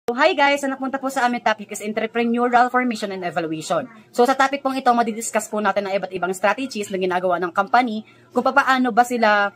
Hi guys! Ang napunta po sa aming topic is entrepreneurial formation and evaluation. So sa topic pong ito, madidiscuss po natin ang iba't ibang strategies na ginagawa ng company kung paano ba sila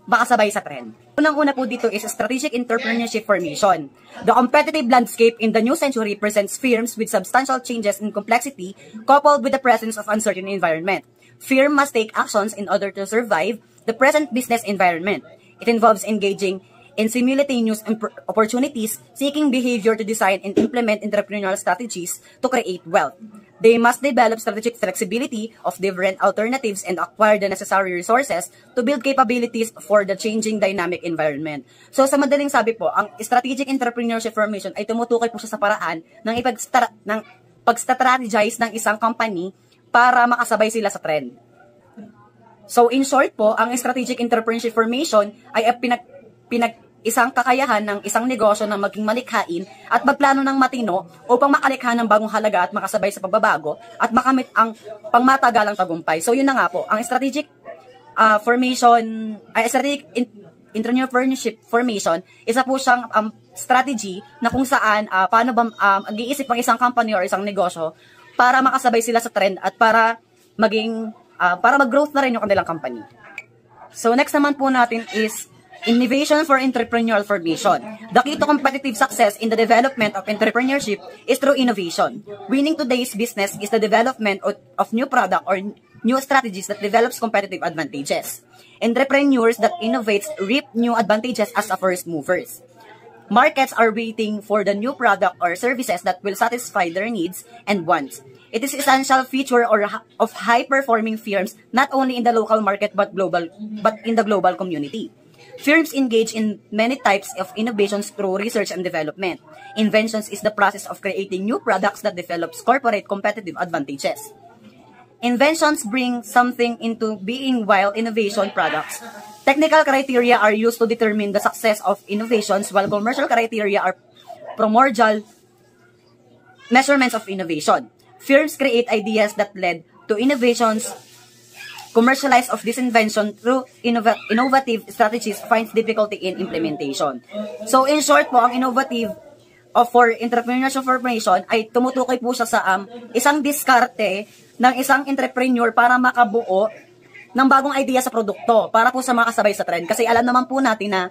makasabay sa trend. Unang-una po dito is strategic entrepreneurship formation. The competitive landscape in the new century presents firms with substantial changes in complexity coupled with the presence of uncertain environment. Firm must take actions in order to survive the present business environment. It involves engaging in simultaneous opportunities, seeking behavior to design and implement entrepreneurial strategies to create wealth. They must develop strategic flexibility of different alternatives and acquire the necessary resources to build capabilities for the changing dynamic environment. So sa madaling sabi po, ang strategic entrepreneurship formation ay tumutukoy po siya sa paraan ng pag-strategize ng isang company para makasabay sila sa trend. So in short po, ang strategic entrepreneurship formation ay isang kakayahan ng isang negosyo na maging malikhain at magplano ng matino upang makalikha ng bagong halaga at makasabay sa pagbabago at makamit ang pangmatagalang tagumpay. So yun na nga po, ang strategic strategic entrepreneurship formation, isa po siyang strategy na kung saan paano ba mag-iisip ng isang company or isang negosyo para makasabay sila sa trend at para mag-growth na rin yung kanilang company. So next naman po natin is innovation for entrepreneurial formation. The key to competitive success in the development of entrepreneurship is through innovation. Winning today's business is the development of new product or new strategies that develops competitive advantages. Entrepreneurs that innovates reap new advantages as a first movers. Markets are waiting for the new product or services that will satisfy their needs and wants. It is essential feature of high-performing firms not only in the local market but in the global community. Firms engage in many types of innovations through research and development. Inventions is the process of creating new products that develops corporate competitive advantages. Inventions bring something into being while innovation products. Technical criteria are used to determine the success of innovations while commercial criteria are primordial measurements of innovation. Firms create ideas that led to innovations. Commercialize of this invention through innovative strategies finds difficulty in implementation. So in short po, ang innovative for entrepreneurship formation ay tumutukoy po siya sa isang diskarte ng isang entrepreneur para makabuo ng bagong idea sa produkto para po sa makasabay sa trend. Kasi alam naman po natin na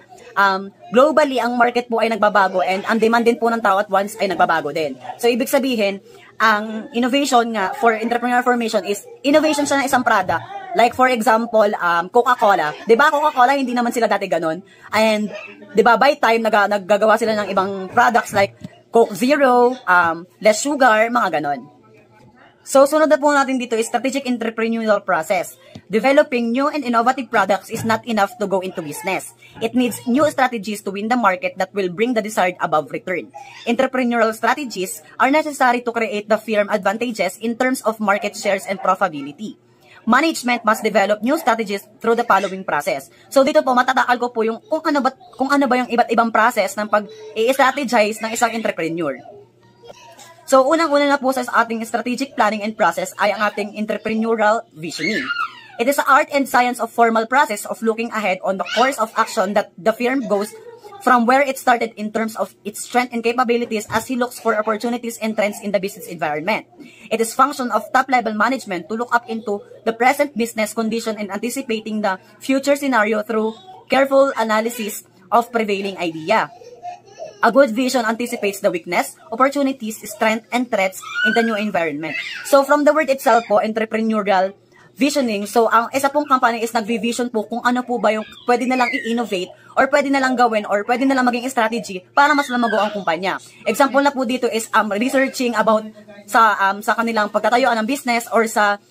globally ang market po ay nagbabago and ang demand din po ng tao at once ay nagbabago din. So ibig sabihin, ang innovation nga for entrepreneurial formation is innovation siya ng isang product. Like for example, Coca-Cola. 'Di ba Coca-Cola hindi naman sila dati ganoon. And 'di ba by time naggagawa sila ng ibang products like Coke Zero, less sugar, mga ganon. So sunod na po natin dito is strategic entrepreneurial process. Developing new and innovative products is not enough to go into business. It needs new strategies to win the market that will bring the desired above return. Entrepreneurial strategies are necessary to create the firm advantages in terms of market shares and profitability. Management must develop new strategies through the following process. So dito po matatakal ko po yung kung ano ba yung iba't ibang process ng pag-i-strategize ng isang entrepreneur. So unang-una na po sa ating strategic planning and process ay ang ating entrepreneurial visioning. It is the art and science of formal process of looking ahead on the course of action that the firm goes from where it started in terms of its strength and capabilities as he looks for opportunities and trends in the business environment. It is function of top-level management to look up into the present business condition and anticipating the future scenario through careful analysis of prevailing idea. A good vision anticipates the weakness, opportunities, strength, and threats in the new environment. So from the word itself po, entrepreneurial visioning, so ang isa pong company is nagvi-vision po kung ano po ba yung pwede na lang i-innovate or pwede na lang gawin or pwede na lang maging strategy para mas lumago ang kumpanya. Example na po dito is researching about sa kanilang pagtatayuan ng business or sa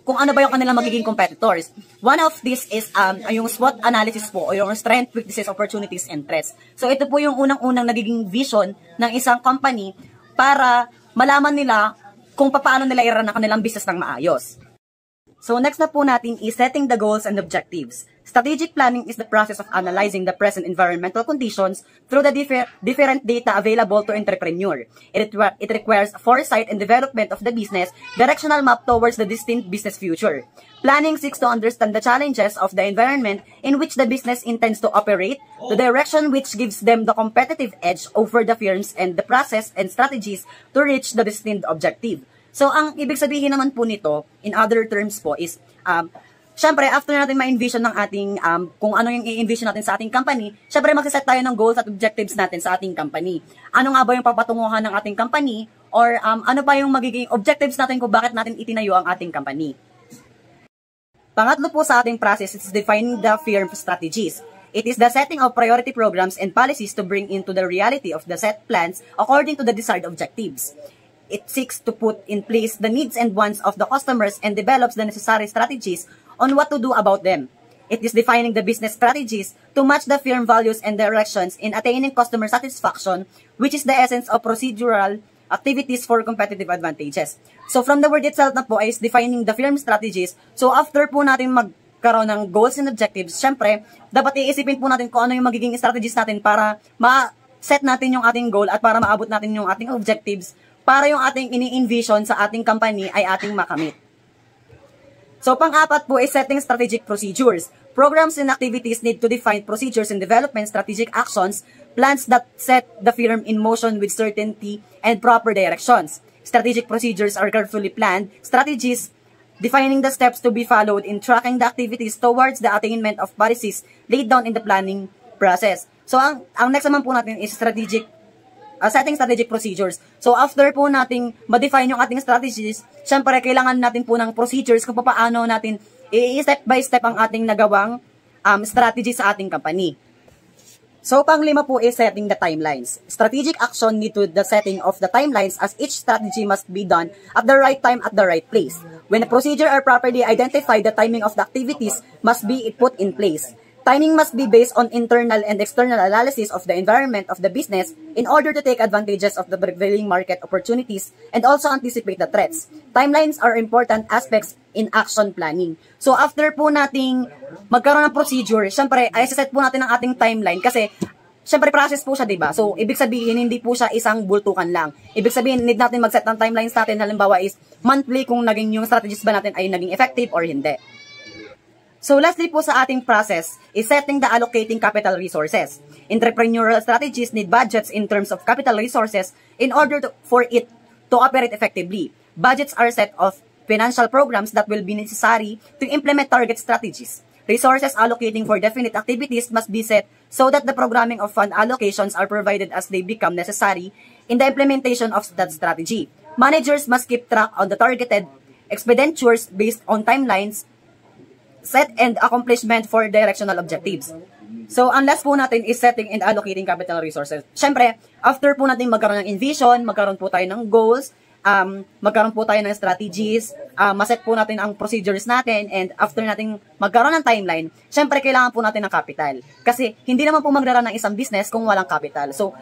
kung ano ba yung kanilang magiging competitors. One of this is yung SWOT analysis po o yung strength, weaknesses, opportunities, and threats. So ito po yung unang-unang nagiging vision ng isang company para malaman nila kung paano nila i-run ang kanilang business ng maayos. So next na po natin is setting the goals and objectives. Strategic planning is the process of analyzing the present environmental conditions through the different data available to entrepreneur. It requires foresight and development of the business, directional map towards the distinct business future. Planning seeks to understand the challenges of the environment in which the business intends to operate, the direction which gives them the competitive edge over the firms, and the process and strategies to reach the distinct objective. So, ang ibig sabihin naman po nito, in other terms po, is, syempre, after natin ma-envision ng ating, kung ano yung i-envision natin sa ating company, syempre, magsiset tayo ng goals at objectives natin sa ating company. Ano nga ba yung papatunguhan ng ating company, or ano pa yung magiging objectives natin kung bakit natin itinayo ang ating company. Pangatlo po sa ating process is defining the firm strategies. It is the setting of priority programs and policies to bring into the reality of the set plans according to the desired objectives. It seeks to put in place the needs and wants of the customers and develops the necessary strategies on what to do about them. It is defining the business strategies to match the firm values and directions in attaining customer satisfaction, which is the essence of procedural activities for competitive advantages. So from the word itself na po is defining the firm strategies. So after po natin magkaroon ng goals and objectives, syempre, dapat iisipin po natin kung ano yung magiging strategies natin para ma-set natin yung ating goal at para maabot natin yung ating objectives para yung ating ini-envision sa ating company ay ating makamit. So, pang-apat po is setting strategic procedures. Programs and activities need to define procedures and development strategic actions, plans that set the firm in motion with certainty and proper directions. Strategic procedures are carefully planned, strategies defining the steps to be followed in tracking the activities towards the attainment of policies laid down in the planning process. So, ang next naman po natin is setting strategic procedures. So, after po nating ma-define yung ating strategies, syempre, kailangan natin po ng procedures kung paano natin i-step by step ang ating nagawang strategy sa ating company. So, pang-lima po is setting the timelines. Strategic action need to the setting of the timelines as each strategy must be done at the right time at the right place. When the procedure are properly identified, the timing of the activities must be put in place. Timing must be based on internal and external analysis of the environment of the business in order to take advantages of the prevailing market opportunities and also anticipate the threats. Timelines are important aspects in action planning. So after po nating magkaroon ng procedure, syempre, ay set po natin ang ating timeline kasi syempre process po siya, diba? So ibig sabihin, hindi po siya isang bultukan lang. Ibig sabihin, need natin mag-set ng timelines natin, halimbawa is monthly kung naging yung strategies ba natin ay naging effective or hindi. So lastly po sa ating process is setting the allocating capital resources. Entrepreneurial strategies need budgets in terms of capital resources in order for it to operate effectively. Budgets are set of financial programs that will be necessary to implement target strategies. Resources allocating for definite activities must be set so that the programming of fund allocations are provided as they become necessary in the implementation of that strategy. Managers must keep track of the targeted expenditures based on timelines set and accomplishment for directional objectives. So, ang last po natin is setting and allocating capital resources. Siyempre, after po natin magkaroon ng envision, magkaroon po tayo ng goals, magkaroon po tayo ng strategies, maset po natin ang procedures natin, and after natin magkaroon ng timeline, siyempre, kailangan po natin ng capital. Kasi, hindi naman po magrarun ng isang business kung walang capital. So,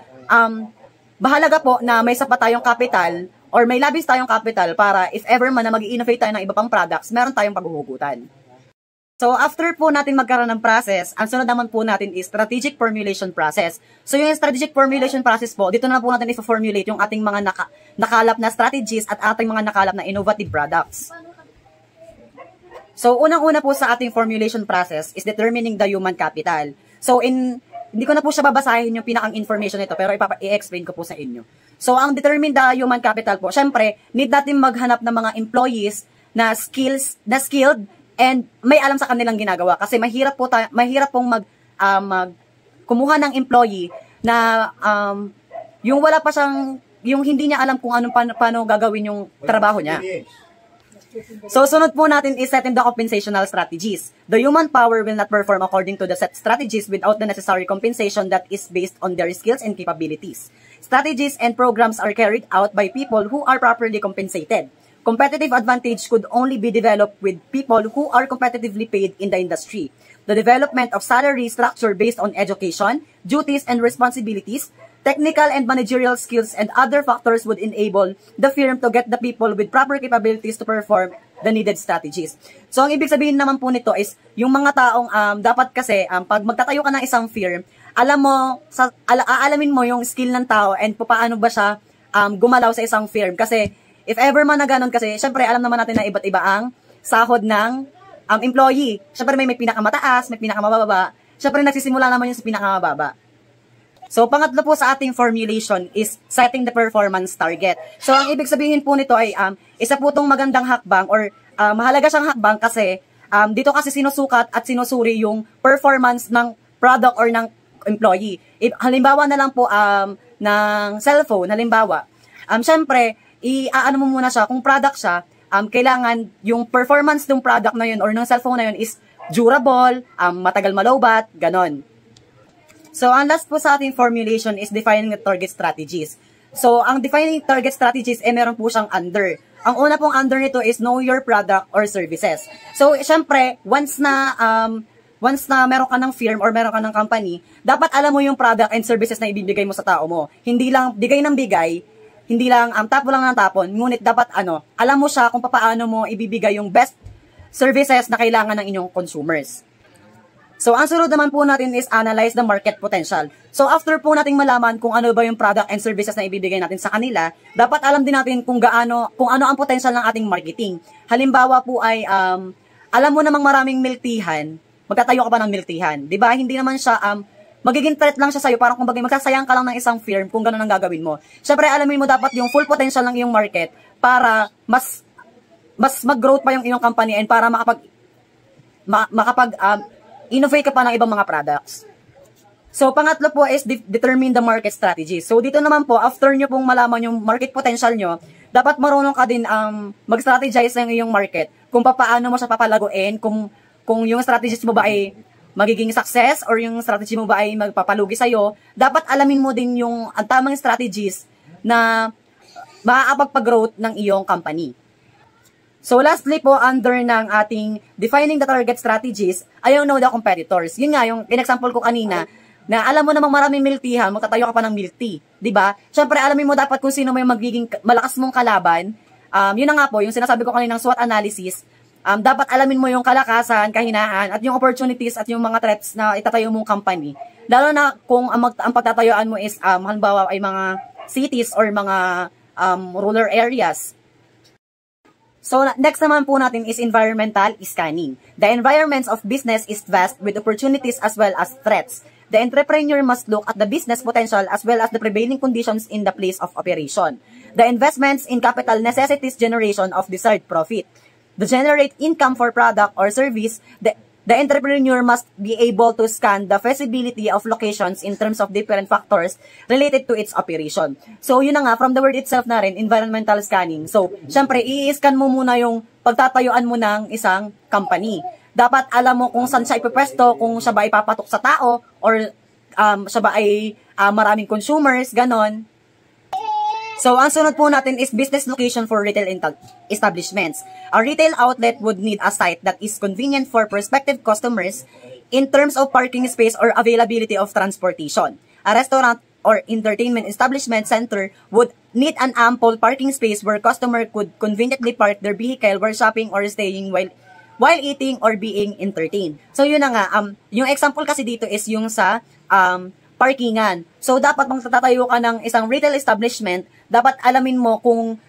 bahalaga po na may sapat tayong capital or may labis tayong capital para if ever man na mag-i-innovate tayo ng iba pang products, meron tayong paghuhugutan. So, after po natin magkaroon ng process, ang sunod naman po natin is strategic formulation process. So, yung strategic formulation process po, dito na po natin i-formulate yung ating mga nakalap na strategies at ating mga nakalap na innovative products. So, unang-una po sa ating formulation process is determining the human capital. So, hindi ko na po siya babasahin yung pinakang information nito, pero i-explain ko po sa inyo. So, ang determine the human capital po, syempre, need natin maghanap ng mga employees na skilled, and may alam sa kanilang ginagawa kasi mahirap pong kumuha ng employee na yung wala pa siyang, yung hindi niya alam kung paano gagawin yung trabaho niya. So, sunod po natin is setting the compensational strategies. The human power will not perform according to the set strategies without the necessary compensation that is based on their skills and capabilities. Strategies and programs are carried out by people who are properly compensated. Competitive advantage could only be developed with people who are competitively paid in the industry. The development of salary structure based on education, duties and responsibilities, technical and managerial skills, and other factors would enable the firm to get the people with proper capabilities to perform the needed strategies. So, ang ibig sabihin naman po nito is, yung mga taong dapat kasi, pag magtatayo ka ng isang firm, alam mo, aalamin mo yung skill ng tao and paano ba siya gumalaw sa isang firm. Kasi, if ever man na ganun, kasi, syempre, alam naman natin na iba't iba ang sahod ng employee. Syempre, may pinakamataas, may pinakamababa. Syempre, nagsisimula naman yung sa pinakamababa. So, pangatlo po sa ating formulation is setting the performance target. So, ang ibig sabihin po nito ay isa po itong magandang hakbang or mahalaga siyang hakbang kasi dito kasi sinusukat at sinusuri yung performance ng product or ng employee. Halimbawa na lang po ng cellphone, halimbawa. Syempre, ano mo muna siya, kung product siya, kailangan yung performance ng product na yun or ng cellphone na yun is durable, matagal malowbat, ganon. So, ang last po sa ating formulation is defining the target strategies. So, ang defining target strategies, meron po siyang under. Ang una pong under nito is know your product or services. So, syempre, once na meron ka ng firm or meron ka ng company, dapat alam mo yung product and services na ibibigay mo sa tao mo. Hindi lang bigay ng bigay, hindi lang tapo lang ng tapon, ngunit dapat alam mo siya kung paano mo ibibigay yung best services na kailangan ng inyong consumers. So, ang sunod naman po natin is analyze the market potential. So, after po nating malaman kung ano ba yung product and services na ibibigay natin sa kanila, dapat alam din natin kung ano ang potential ng ating marketing. Halimbawa po ay, alam mo namang maraming miltihan, magtatayo ka pa ng miltihan. Diba? Hindi naman siya, magiging threat lang siya sa'yo, parang kumbaga magsasayang ka lang ng isang firm kung gano'n ang gagawin mo. Siyempre, alamin mo dapat yung full potential ng iyong market para mas mag-growth pa yung iyong company and para innovate ka pa ng ibang mga products. So, pangatlo po is determine the market strategy. So, dito naman po, after nyo pong malaman yung market potential nyo, dapat marunong ka din mag-strategize ng iyong market, kung paano mo siya papalaguin, kung yung strategies mo ba ay magiging success or yung strategy mo ba ay magpapalugi sa'yo, dapat alamin mo din yung tamang strategies na makakapagpag-growth ng iyong company. So, lastly po, under ng ating defining the target strategies, ay know the competitors. Yun nga, yung in-example ko kanina, na alam mo namang maraming miltihan, magtatayo ka pa ng milk tea. Diba? Siyempre, alamin mo dapat kung sino may magiging malakas mong kalaban. Yun na nga po, yung sinasabi ko kanina ng SWOT analysis, dapat alamin mo yung kalakasan, kahinaan, at yung opportunities at yung mga threats na itatayo mong company. Lalo na kung ang pagtatayuan mo is, halimbawa ay mga cities or mga rural areas. So, next naman po natin is environmental scanning. The environments of business is vast with opportunities as well as threats. The entrepreneur must look at the business potential as well as the prevailing conditions in the place of operation. The investments in capital necessitates generation of desired profit. To generate income for product or service, the entrepreneur must be able to scan the feasibility of locations in terms of different factors related to its operation. So, yun na nga, from the word itself na rin, environmental scanning. So, syempre, i-scan mo muna yung pagtatayuan mo ng isang company. Dapat alam mo kung saan siya ipipwesto, kung siya ba ipapatok sa tao, or siya ba ay maraming consumers, ganon. So, ang sunod po natin is business location for retail establishments. A retail outlet would need a site that is convenient for prospective customers in terms of parking space or availability of transportation. A restaurant or entertainment establishment center would need an ample parking space where customer could conveniently park their vehicle while shopping or staying while eating or being entertained. So, yun na nga. Yung example kasi dito is yung sa parkingan. So, dapat magtatayo ka ng isang retail establishment, dapat alamin mo kung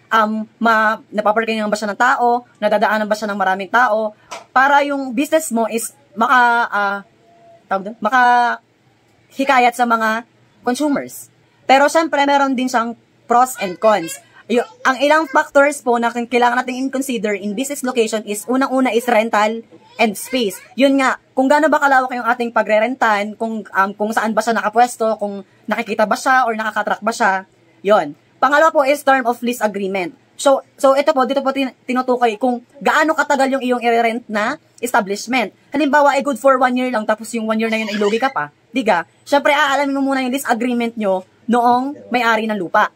napaparkingan ba siya ng tao, nadadaanan ba siya ng maraming tao, para yung business mo is makahikayat sa mga consumers. Pero, syempre, meron din siyang pros and cons. Ang ilang factors po na kailangan natin i-consider in business location is, unang-una is rental and space. Yun nga, kung gaano ba kalawak yung ating pagre-rentan, kung saan ba siya nakapwesto, kung nakikita ba siya or nakakatrack ba siya, yun. Pangalawa po is term of lease agreement. So dito po tinutukoy kung gaano katagal yung iyong i-rent na establishment. Halimbawa, ay good for 1 year lang, tapos yung 1 year na yun ay lugi ka pa. Diga? Siyempre, aalamin mo muna yung lease agreement nyo noong may-ari ng lupa.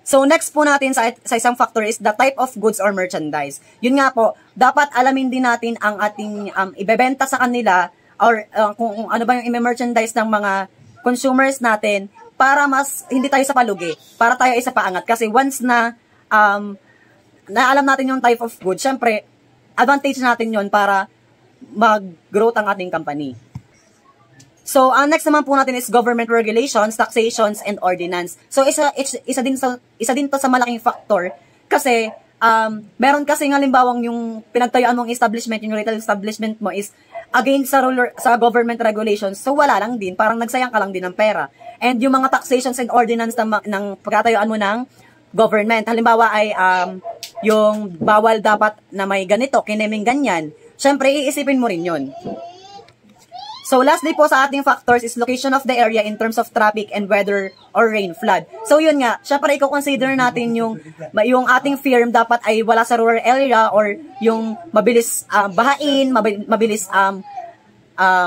So, next po natin sa isang factor is the type of goods or merchandise. Yun nga po, dapat alamin din natin ang ating ibebenta sa kanila or kung ano ba yung i-merchandise ng mga consumers natin para mas hindi tayo sa palugi, para tayo ay sa paangat. Kasi once na na alam natin yung type of good, syempre, advantage natin yon para mag-growth ang ating company. So, ang next naman po natin is government regulations, taxations, and ordinance. So, isa din to sa malaking factor kasi meron kasi halimbawang yung pinagtayuan mong establishment, yung retail establishment mo is against sa government regulations. So, wala lang din. Parang nagsayang ka lang din ng pera. And yung mga taxations and ordinance ng pagkatayuan mo ng government. Halimbawa ay yung bawal dapat na may ganito, kineming ganyan. Siyempre, iisipin mo rin yun. So, lastly po sa ating factors is location of the area in terms of traffic and weather or rain flood. So, yun nga, syempre, i-consider natin yung ating firm dapat ay wala sa rural area or yung mabilis bahain, mabilis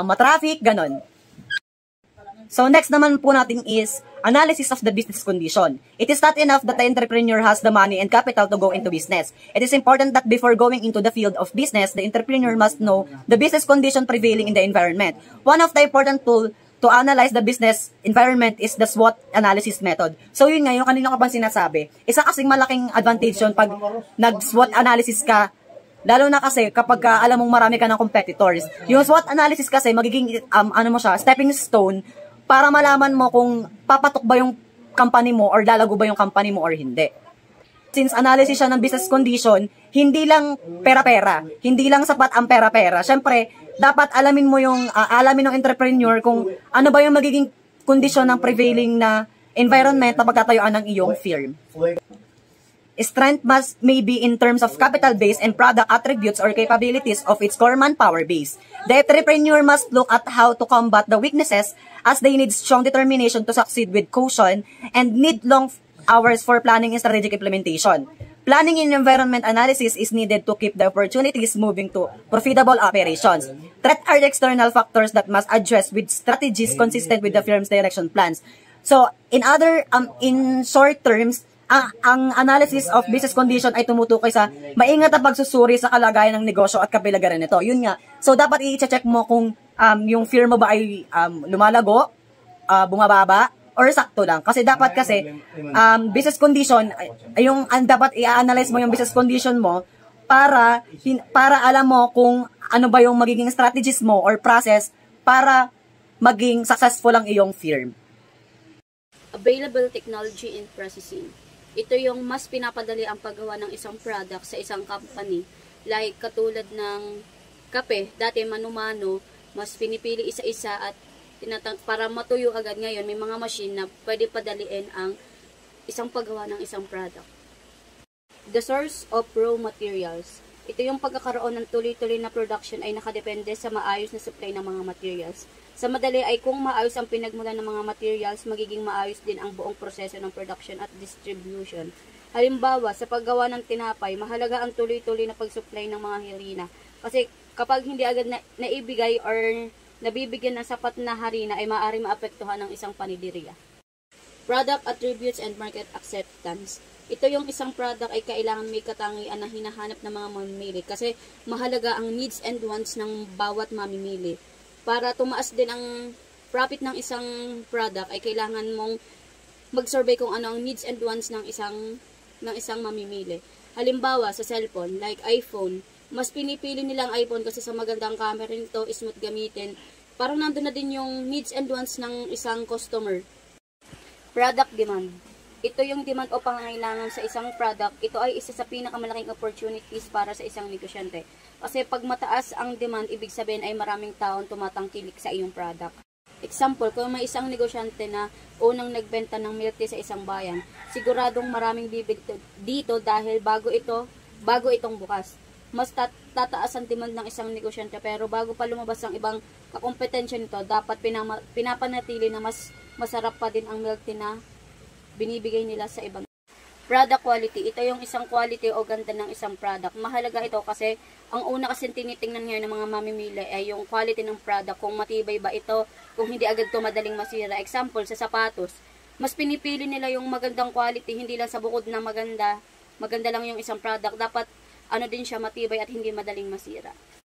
matraffic, ganon. So, next naman po natin is analysis of the business condition. It is not enough that the entrepreneur has the money and capital to go into business. It is important that before going into the field of business, the entrepreneur must know the business condition prevailing in the environment. One of the important tools to analyze the business environment is the SWOT analysis method. So yun nga, yung kanina ko bang sinasabi, isa kasing malaking advantage yun pag nag-SWOT analysis ka, lalo na kasi kapag alam mong marami ka ng competitors. Yung SWOT analysis kasi magiging stepping stone para malaman mo kung papatok ba yung company mo or lalago ba yung company mo or hindi. Since analysis siya ng business condition, hindi lang pera-pera, hindi lang sapat ang pera-pera. Siyempre, dapat alamin mo alamin ng entrepreneur kung ano ba yung magiging kondisyon ng prevailing na environment na pagkatayuan ng iyong firm. Strength may be in terms of capital base and product attributes or capabilities of its core manpower base. The entrepreneur must look at how to combat the weaknesses as they need strong determination to succeed with caution and need long hours for planning and strategic implementation. Planning and environment analysis is needed to keep the opportunities moving to profitable operations. Threat are the external factors that must address with strategies consistent with the firm's direction plans. So, in short terms, ang analysis of business condition ay tumutukoy sa maingat na pagsusuri sa kalagayan ng negosyo at kapilagaran nito. Yun nga. So, dapat i-check mo kung yung firm mo ba ay lumalago, bumababa, or sakto lang. Kasi dapat business condition, dapat i-analyze mo yung business condition mo para alam mo kung ano ba yung magiging strategies mo or process para maging successful ang iyong firm. Available technology and processing. Ito yung mas pinapadali ang paggawa ng isang product sa isang company. Like katulad ng kape, dati mano-mano, mas pinipili isa-isa at para matuyo agad. Ngayon, may mga machine na pwede padaliin ang isang paggawa ng isang product. The source of raw materials. Ito yung pagkakaroon ng tuloy-tuloy na production ay nakadepende sa maayos na supply ng mga materials. Sa madali ay kung maayos ang pinagmulan ng mga materials, magiging maayos din ang buong proseso ng production at distribution. Halimbawa, sa paggawa ng tinapay, mahalaga ang tuloy-tuloy na pag-supply ng mga harina. Kasi kapag hindi agad naibigay or nabibigyan ng sapat na harina, ay maaari maapektuhan ng isang panidiriya. Product attributes and market acceptance. Ito yung isang product ay kailangan may katangian na hinahanap ng mga mamimili kasi mahalaga ang needs and wants ng bawat mamimili. Para tumaas din ang profit ng isang product ay kailangan mong mag-survey kung ano ang needs and wants ng isang mamimili. Halimbawa, sa cellphone, like iPhone, mas pinipili nilang iPhone kasi sa magandang camera nito, smooth gamitin. Parang nandun na din yung needs and wants ng isang customer. Product demand. Ito yung demand o pangangailangan sa isang product. Ito ay isa sa pinakamalaking opportunities para sa isang negosyante. Kasi pag mataas ang demand, ibig sabihin ay maraming taong tumatangkilik sa iyong product. Example, kung may isang negosyante na unang nagbenta ng milk tea sa isang bayan, siguradong maraming bibili dito dahil bago itong bukas. Mas tataas ang demand ng isang negosyante pero bago pa lumabas ang ibang kakompetensya nito, dapat pinapanatili na mas masarap pa din ang milk tea na binibigay nila sa ibang. Product quality. Ito yung isang quality o ganda ng isang product. Mahalaga ito kasi ang una kasi tinitingnan ngayon ng mga mamimili ay yung quality ng product. Kung matibay ba ito, kung hindi agad ito madaling masira. Example, sa sapatos. Mas pinipili nila yung magandang quality, hindi lang sa bukod na maganda lang yung isang product. Dapat din siya matibay at hindi madaling masira.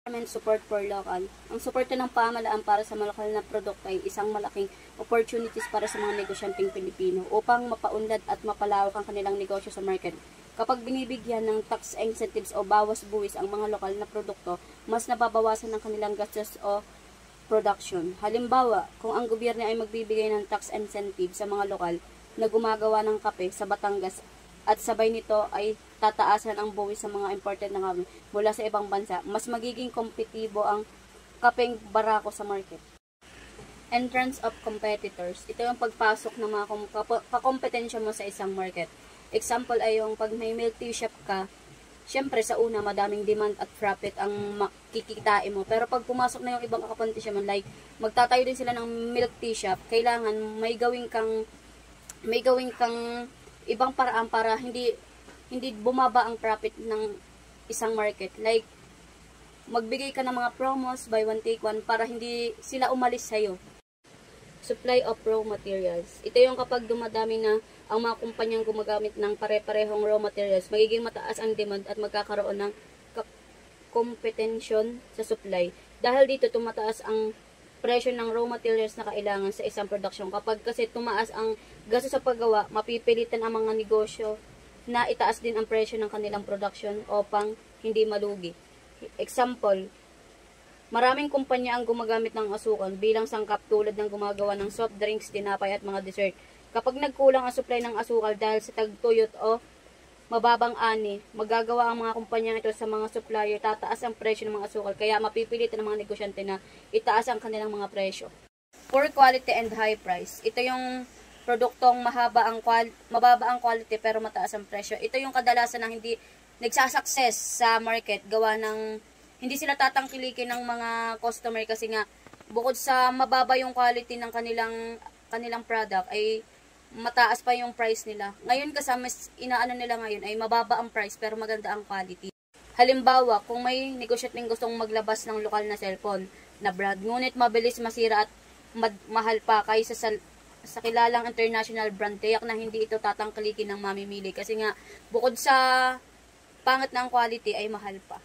Support for local. Ang suporta ng pamahalaan para sa malakal na produkto ay isang malaking opportunities para sa mga negosyanteng Pilipino upang mapaunlad at mapalawak ang kanilang negosyo sa market. Kapag binibigyan ng tax incentives o bawas buwis ang mga lokal na produkto, mas nababawasan ng kanilang gastos o production. Halimbawa, kung ang gobyerno ay magbibigay ng tax incentive sa mga lokal na gumagawa ng kape sa Batangas at sabay nito ay tataasan ang buwis sa mga imported na kape mula sa ibang bansa, mas magiging kompetitibo ang kapeng Barako sa market. Entrance of competitors. Ito yung pagpasok ng mga kakompetensya mo sa isang market. Example ay yung pag may milk tea shop ka, syempre sa una madaming demand at profit ang makikitain mo. Pero pag pumasok na yung ibang kakompetensya mo, like magtatayo din sila ng milk tea shop, kailangan may gawing kang ibang paraan para hindi bumaba ang profit ng isang market. Like magbigay ka ng mga promos, buy one take one, para hindi sila umalis sa'yo. Supply of raw materials. Ito yung kapag dumadami na ang mga kumpanyang gumagamit ng pare-parehong raw materials, magiging mataas ang demand at magkakaroon ng competition sa supply. Dahil dito tumataas ang presyo ng raw materials na kailangan sa isang production. Kapag kasi tumaas ang gasto sa paggawa, mapipilitan ang mga negosyo na itaas din ang presyo ng kanilang production upang hindi malugi. Example, maraming kumpanya ang gumagamit ng asukal bilang sangkap tulad ng gumagawa ng soft drinks, tinapay at mga dessert. Kapag nagkulang ang supply ng asukal dahil sa tagtuyot o mababang ani, magagawa ang mga kumpanya ito sa mga supplier, tataas ang presyo ng mga asukal, kaya mapipilitan ng mga negosyante na itaas ang kanilang mga presyo. Poor quality and high price. Ito yung produktong mababa ang quality pero mataas ang presyo. Ito yung kadalasan ng hindi nagsasucess sa market, gawa ng hindi sila tatangkilikin ng mga customer kasi nga bukod sa mababa yung quality ng kanilang product ay mataas pa yung price nila. Ngayon kasi mas inaano nila ngayon ay mababa ang price pero maganda ang quality. Halimbawa, kung may negosyanteng gustong maglabas ng lokal na cellphone na brand, ngunit mabilis masira at mahal pa kaysa sa kilalang international brand, tiyak na hindi ito tatangkilikin ng mamimili kasi nga bukod sa pangit na ang quality ay mahal pa.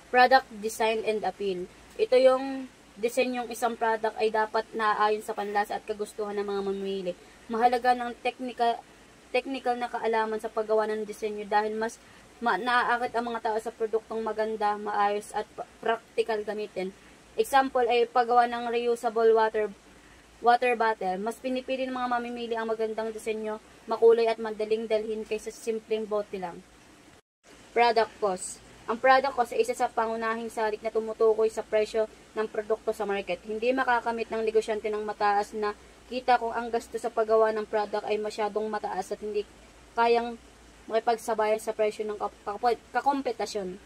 Product design and appeal. Ito yung disenyong isang product ay dapat naaayon sa panlasa at kagustuhan ng mga mamimili. Mahalaga ng technical na kaalaman sa paggawa ng disenyo dahil mas naaakit ang mga tao sa produktong maganda, maayos at practical gamitin. Example ay paggawa ng reusable water bottle. Mas pinipili ng mga mamimili ang magandang disenyo, makulay at madaling dalhin kaysa simpleng bote lang. Product cost. Ang product cost ay isa sa pangunahing salik na tumutukoy sa presyo ng produkto sa market. Hindi makakamit ng negosyante ng mataas na kita kung ang gasto sa paggawa ng product ay masyadong mataas at hindi kayang makipagsabayan sa presyo ng kakompetasyon.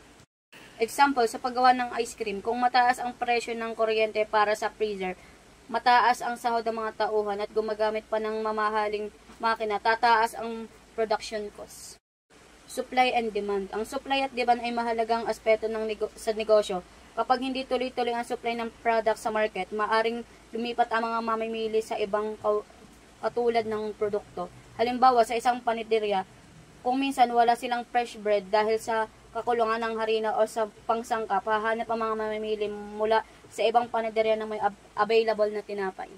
Example, sa paggawa ng ice cream, kung mataas ang presyo ng kuryente para sa freezer, mataas ang sahod ng mga tauhan at gumagamit pa ng mamahaling makina, tataas ang production cost. Supply and demand. Ang supply at demand ay mahalagang aspeto sa negosyo. Kapag hindi tuloy-tuloy ang supply ng product sa market, maaring lumipat ang mga mamimili sa ibang katulad ng produkto. Halimbawa, sa isang paniderya, kung minsan wala silang fresh bread dahil sa kakulungan ng harina o sa pangsangkap, hahanap ang mga mamimili mula sa ibang paniderya na may available na tinapay.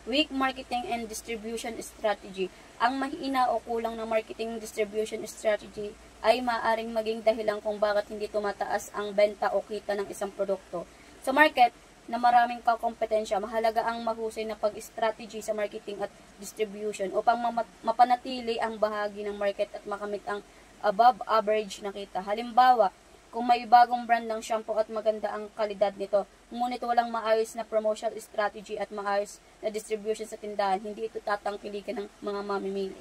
Weak marketing and distribution strategy. Ang mahina o kulang na marketing distribution strategy ay maaaring maging dahilan kung bakit hindi tumataas ang benta o kita ng isang produkto. Sa market na maraming kakompetensya, mahalaga ang mahusay na pag-strategy sa marketing at distribution upang mapanatili ang bahagi ng market at makamit ang above average na kita. Halimbawa, kung may bagong brand ng shampoo at maganda ang kalidad nito, ngunit walang maayos na promotional strategy at maayos na distribution sa tindahan, hindi ito tatangkilikin ng mga mamimili.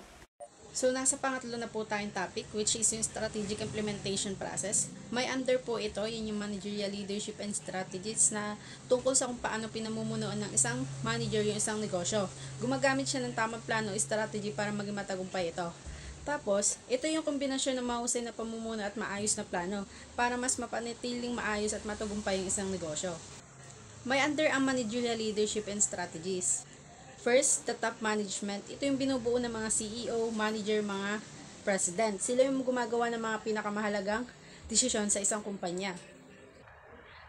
So, nasa pangatlo na po tayong topic, which is yung strategic implementation process. May under po ito, yun yung managerial leadership and strategies na tungkol sa kung paano pinamumunuan ng isang manager yung isang negosyo. Gumagamit siya ng tamang plano o strategy para maging matagumpay ito. Tapos, ito yung kombinasyon ng mahusay na pamumuno at maayos na plano para mas mapanatiling maayos at matagumpay yung isang negosyo. May under ang managerial leadership and strategies. First, the top management. Ito yung binubuo ng mga CEO, manager, mga president. Sila yung gumagawa ng mga pinakamahalagang desisyon sa isang kumpanya.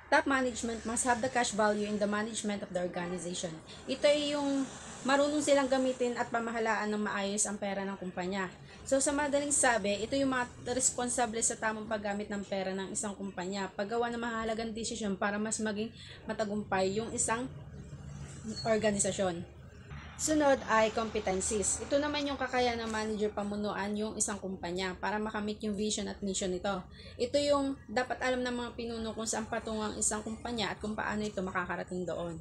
Top management must have the cash value in the management of the organization. Ito ay yung marunong silang gamitin at pamahalaan ng maayos ang pera ng kumpanya. So sa madaling sabi, ito yung mga responsable sa tamang paggamit ng pera ng isang kumpanya, paggawa ng mahalagang desisyon para mas maging matagumpay yung isang organisasyon. Sunod ay competencies. Ito naman yung kakayahan ng manager pamunuan yung isang kumpanya para makamit yung vision at mission nito. Ito yung dapat alam ng mga pinuno kung saan patungo ang isang kumpanya at kung paano ito makakarating doon.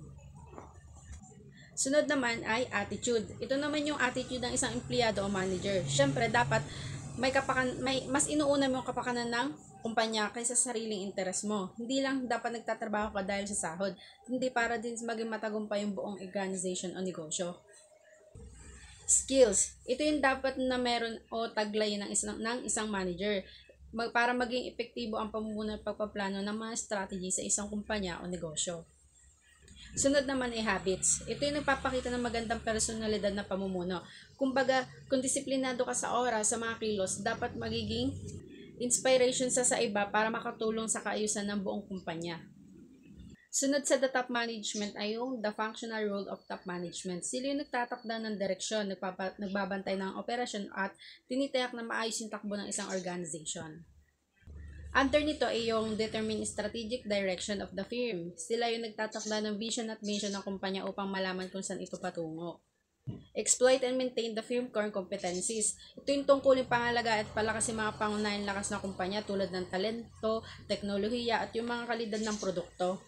Sunod naman ay attitude. Ito naman yung attitude ng isang empleyado o manager. Siyempre, dapat mas inuuna mo yung kapakanan ng kumpanya kaysa sa sariling interes mo. Hindi lang dapat nagtatrabaho ka dahil sa sahod. Hindi para din maging matagumpay yung buong organization o negosyo. Skills. Ito yung dapat na meron o taglay ng isang manager para maging epektibo ang pamumuno at pagpaplano ng mga strategy sa isang kumpanya o negosyo. Sunod naman ay habits. Ito yung nagpapakita ng magandang personalidad na pamumuno. Kumbaga, kung disiplinado ka sa oras, sa mga kilos, dapat magiging inspiration sa iba para makatulong sa kaayusan ng buong kumpanya. Sunod sa the top management ay yung the functional role of top management. Sila yung nagtatakda ng direksyon, nagbabantay ng operasyon at tinitiyak na maayos yung takbo ng isang organization. Under nito ay yung determine strategic direction of the firm. Sila yung nagtatakda ng vision at mission ng kumpanya upang malaman kung saan ito patungo. Exploit and maintain the firm core competencies. Ito yung tungkulin pangalaga at palakasin mga pangunahing lakas ng kumpanya tulad ng talento, teknolohiya at yung mga kalidad ng produkto.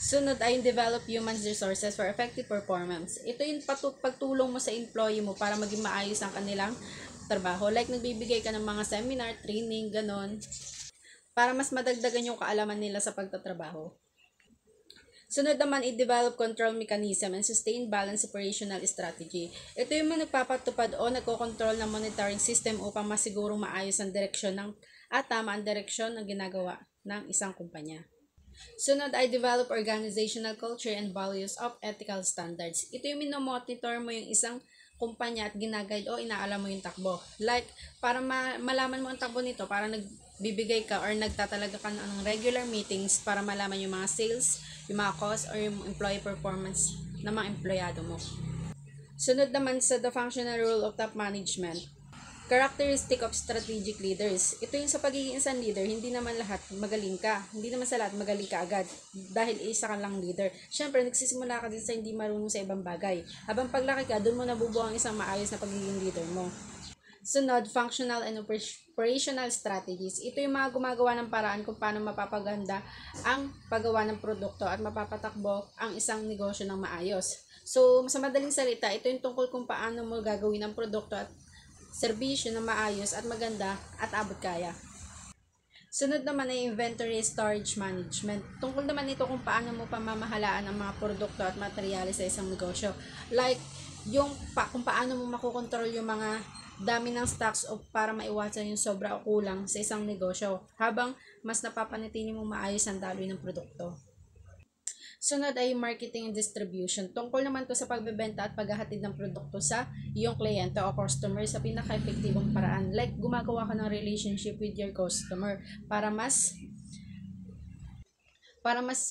Sunod ay yung develop human resources for effective performance. Ito yung pagtulong mo sa employee mo para maging maayos ang kanilang trabaho. Like nagbibigay ka ng mga seminar, training, ganon, para mas madagdagan yung kaalaman nila sa pagtatrabaho. Sunod naman, i-develop control mechanism and sustain balance operational strategy. Ito yung mga nagpapatupad o nagkokontrol ng monitoring system upang masigurong maayos ang direksyon at tama ang direksyon ng ginagawa ng isang kumpanya. Sunod ay develop organizational culture and values of ethical standards. Ito yung minomonitor mo yung isang kumpanya at ginaguide o inaalam mo yung takbo. Like, para malaman mo ang takbo nito, para nagbibigay ka or nagtatalaga ka ng regular meetings para malaman yung mga sales, yung mga cost, or yung employee performance ng mga empleyado mo. Sunod naman sa the functional role of top management. Characteristic of strategic leaders. Ito yung sa pagiging isang leader, hindi naman lahat magaling ka. Hindi naman sa lahat magaling ka agad dahil isa ka lang leader. Siyempre, nagsisimula ka din sa hindi marunong sa ibang bagay. Habang paglaki ka, doon mo nabubuo ang isang maayos na pagiging leader mo. Sunod, functional and operational strategies. Ito yung mga gumagawa ng paraan kung paano mapapaganda ang paggawa ng produkto at mapapatakbo ang isang negosyo ng maayos. So, sa madaling salita, ito yung tungkol kung paano mo gagawin ang produkto at serbisyo na maayos at maganda at abot kaya. Sunod naman ay inventory storage management. Tungkol naman ito kung paano mo pamamahalaan ang mga produkto at materyales sa isang negosyo. Like, kung paano mo makokontrol yung mga dami ng stocks o para maiwasan yung sobra o kulang sa isang negosyo habang mas napapanatili mong maayos ang daloy ng produkto. Sunod ay marketing and distribution. Tungkol naman to sa pagbebenta at paghahatid ng produkto sa iyong kliyente o customer sa pinaka-epektibong paraan. Like, gumagawa ka ng relationship with your customer para mas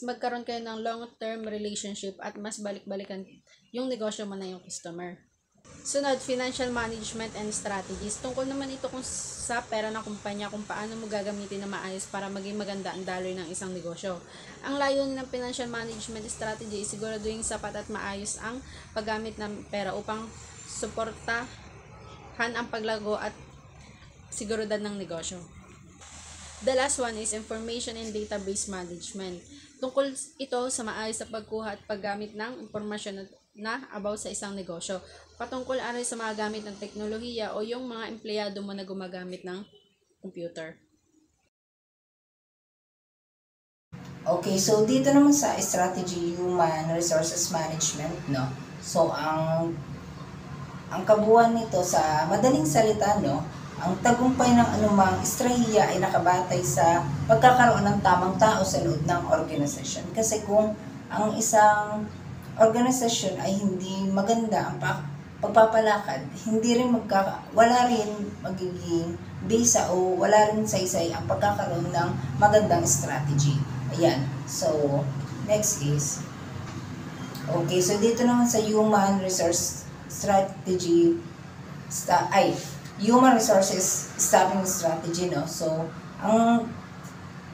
magkaroon kayo ng long-term relationship at mas balik-balikan yung negosyo mo na yung customer. Sunod, financial management and strategies. Tungkol naman ito sa pera ng kumpanya, kung paano mo gagamitin na maayos para maging maganda ang daloy ng isang negosyo. Ang layunin ng financial management strategy is siguraduhin sapat at maayos ang paggamit ng pera upang suportahan ang paglago at seguridad ng negosyo. The last one is information and database management. Tungkol ito sa maayos na pagkuha at paggamit ng impormasyon na about sa isang negosyo. Patungkol aray sa mga gamit ng teknolohiya o yung mga empleyado mo na gumagamit ng computer. Okay, so dito naman sa strategy human resources management, no? So ang kabuuan nito sa madaling salita, no, ang tagumpay ng anumang estrahiya ay nakabatay sa pagkakaroon ng tamang tao sa loob ng organisasyon. Kasi kung ang isang organisasyon ay hindi maganda ang pagpapalakad, wala rin magiging bisa o wala rin saysay ang pagkakaroon ng magandang strategy. Ayan. So, next is, Okay, so dito naman sa human resource strategy, human resources staffing strategy, no? So,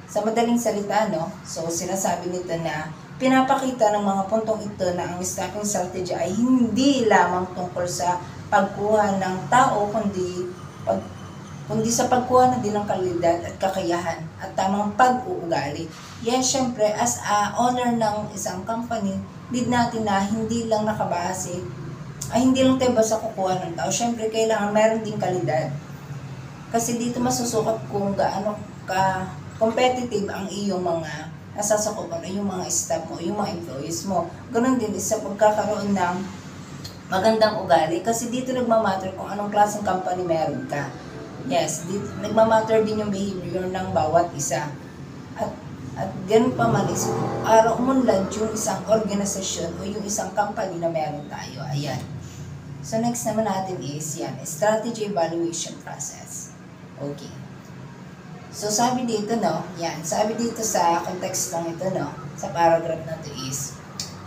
sa madaling salita, no? So, sinasabi nito na pinapakita ng mga puntong ito na ang staffing strategy ay hindi lamang tungkol sa pagkuha ng tao, kundi sa pagkuha na din ng kalidad at kakayahan at tamang pag-uugali. Yes, syempre, as a owner ng isang company, need natin na hindi lang nakabase, hindi lang tayo basta kukuha ng tao. Syempre, kailangan meron din kalidad. Kasi dito masusukat kung gaano ka competitive ang iyong mga nasasakupan o yung mga staff mo, yung mga employees mo. Ganun din sa pagkakaroon ng magandang ugali. Kasi dito nagmamatter kung anong klaseng company meron ka. Yes, dito, nagmamatter din yung behavior ng bawat isa. At ganun pa man is, para umunlad yung isang organisasyon o yung isang company na meron tayo. Ayan. So next naman natin is, yan, strategy evaluation process. Okay. So sabi dito, no, yan, sabi dito sa context lang ito, no, sa paragraph na ito is,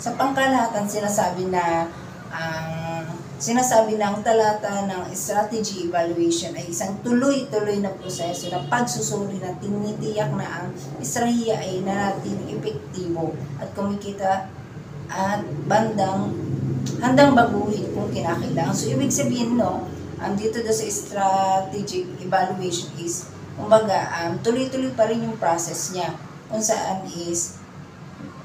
sa pangkalahatan sinasabi ng talata ng strategy evaluation ay isang tuloy-tuloy na proseso na pagsusuri na tinitiyak na ang estratehiya ay nanatiling epektibo at kumikita at handang baguhin kung kinakailangan. So, ibig sabihin, no, dito sa strategic evaluation is, kumbaga, tuloy-tuloy pa rin yung process niya kung saan is,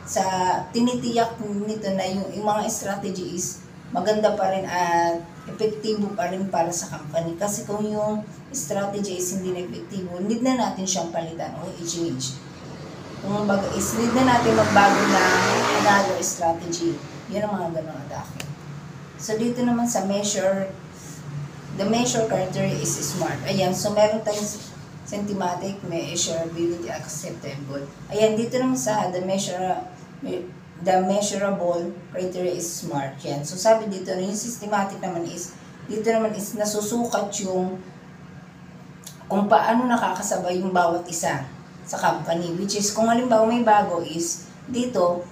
sa tinitiyak nito na yung mga strategy is, maganda pa rin at epektibo pa rin para sa company. Kasi kung yung strategy is hindi na epektibo, need na natin siyang palitan o i-change. Kung baga is need na natin magbago ng another strategy. Yun ang mga ganong atake. So dito naman sa measure, the measure criteria is SMART. Ayan, so meron tayong systematic, measurability, acceptable. Ayan, dito naman sa the measurable criteria is SMART. Yan. So, sabi dito, yung systematic naman is, dito naman is nasusukat yung kung paano nakakasabay yung bawat isa sa company. Which is, kung halimbawa may bago is, dito,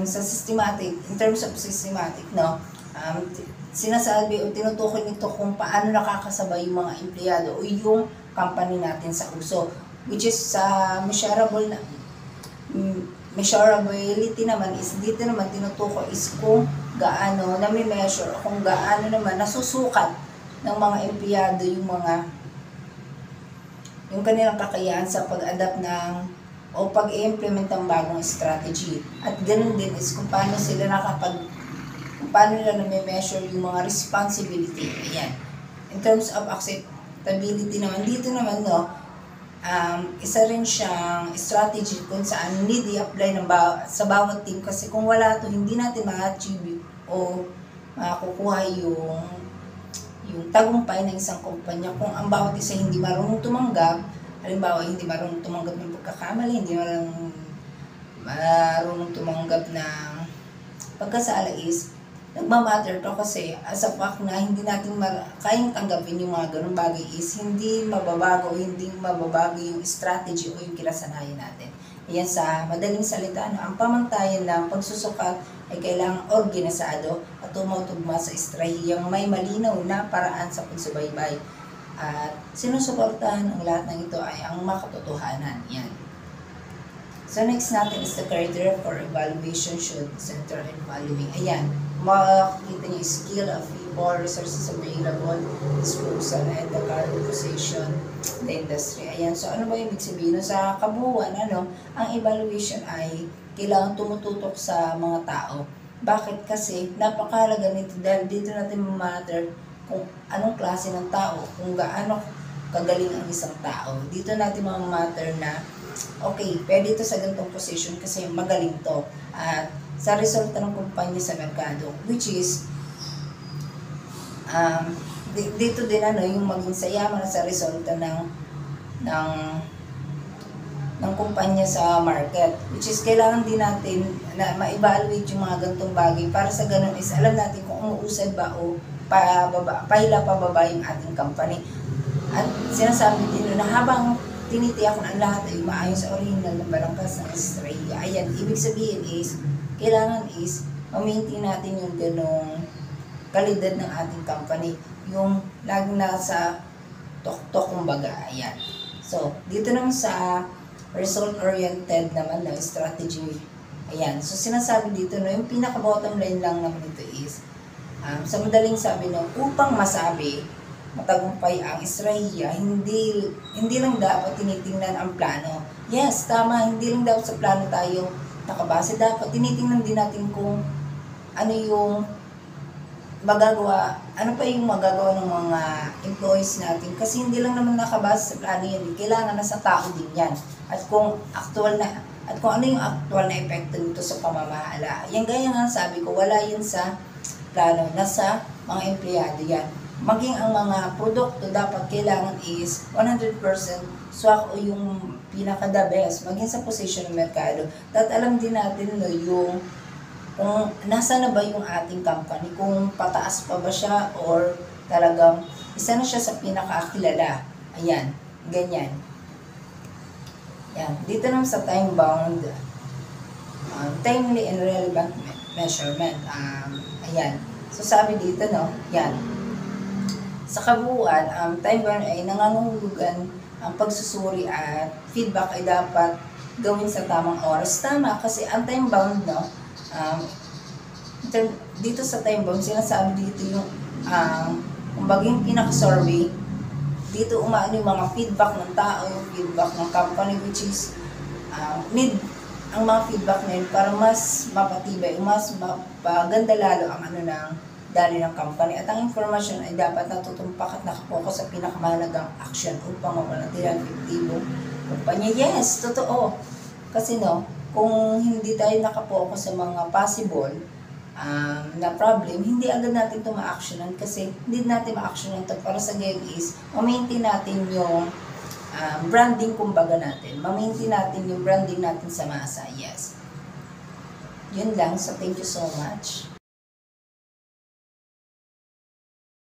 sa systematic, in terms of systematic, no, sinasabi o tinutukoy nito kung paano nakakasabay yung mga empleyado o yung company natin sa uso. Which is, sa measurability naman is dito naman tinutukoy is kung gaano nami-measure o kung gaano naman nasusukat ng mga empleyado yung kanilang kakayahan sa pag-adapt ng o pag-i-implement ng bagong strategy. At ganun din is kung paano nila nami-measure yung mga responsibility. Ayan. In terms of acceptability naman, dito naman, no, isa rin siyang strategy kung saan need i-apply sa bawat team kasi kung wala to hindi natin ma-achieve o makukuha yung tagumpay ng isang kumpanya kung ang bawat isa hindi marunong tumanggap. Halimbawa, hindi marunong tumanggap ng pagkakamali, hindi marunong tumanggap ng pagkasala is nagmamatter to kasi as a fact na hindi natin kayang tanggapin yung mga ganung bagay is hindi mababago yung strategy o yung kinasanayan natin. Ayan, sa madaling salita, ang pamantayan ng pagsusukat ay kailangang organisado at tumutugma sa estrahiyang may malinaw na paraan sa pagsubaybay. At sinusuportahan ang lahat ng ito ay ang makatotohanan. Yan. So next natin is the criteria for evaluation should center in following. Ayan, makikita niyo skill of people, resources available, disposal, and the current position in the industry. Ayan, so ano ba yung ibig sabihin? Sa kabuuan, ang evaluation ay kailangan tumututok sa mga tao. Bakit? Kasi napakahalaga nito dahil dito natin ma-matter kung anong klase ng tao, kung gaano kagaling ang isang tao. Dito natin ma-matter na okay, pwede ito sa ganitong position kasi magaling to. At sa resulta ng kumpanya sa merkado, which is, dito din yung maging sayaman sa resulta ng kumpanya sa market. Which is, kailangan din natin na ma-evaluate yung mga ganitong bagay para sa ganun is alam natin kung umuusad ba o pahila pababa yung ating company. At sinasabi din na habang tinitiyak na ang lahat ay maayos sa original ng balangkas ng estrella. Ayan, ibig sabihin is, kailangan is, ma-maintain natin yung ganong kalidad ng ating company. Yung laging nasa tok-tok kumbaga. Ayan. So, dito naman sa result-oriented naman na strategy. Ayan. So, sinasabi dito na yung pinaka-bottom line lang naman ito is sa madaling sabi na upang masabi matagumpay ang estratehiya, hindi lang dapat tinitingnan ang plano. Yes, tama, hindi lang dapat sa plano tayo nakabase. Dapat tinitingnan din natin kung ano yung magagawa, ano pa yung magagawa ng mga employees natin. Kasi hindi lang naman nakabase sa plano yan. Kailangan na sa tao din yan. At kung ano yung actual na epekto nito sa pamamahala. Yan gaya nga sabi ko, wala yan sa plano, nasa mga empleyado yan. Maging ang mga produkto dapat kailangan is 100% swak o yung pinaka-the best, maging sa position ng merkado. At alam din natin no, yung kung nasa na ba yung ating company, kung pataas pa ba siya or talagang isa na siya sa pinaka-kilala. Ayan, ganyan. Yan. Dito naman sa time-bound, timely and relevant measurement. Ayan. So sabi dito, no, yan. Sa kabuuan, time-bound ay nangangahulugan ang pagsusuri at feedback ay dapat gawin sa tamang oras. Tama, kasi ang time-bound, no, dito sa time-bound, sinasabi dito yung, kumbaga yung pinaka-survey, dito umaano yung mga feedback ng tao, yung feedback ng company, which is, need ang mga feedback na yun para mas mapatibay, mas mapaganda lalo ang ano ng dali ng company. At ang information ay dapat natutumpak at nakapokus sa pinakamahalagang action upang mapanatili ang epektibong kumpanya. Yes, totoo. Kasi no, kung hindi tayo nakapokus sa mga possible na problem, hindi agad natin ito ma-actionan kasi hindi natin ma-actionan ito para sa ngayon is ma-maintain natin yung branding kumbaga natin. Ma-maintain natin yung branding natin sa masa. Yes. Yun lang. So, thank you so much.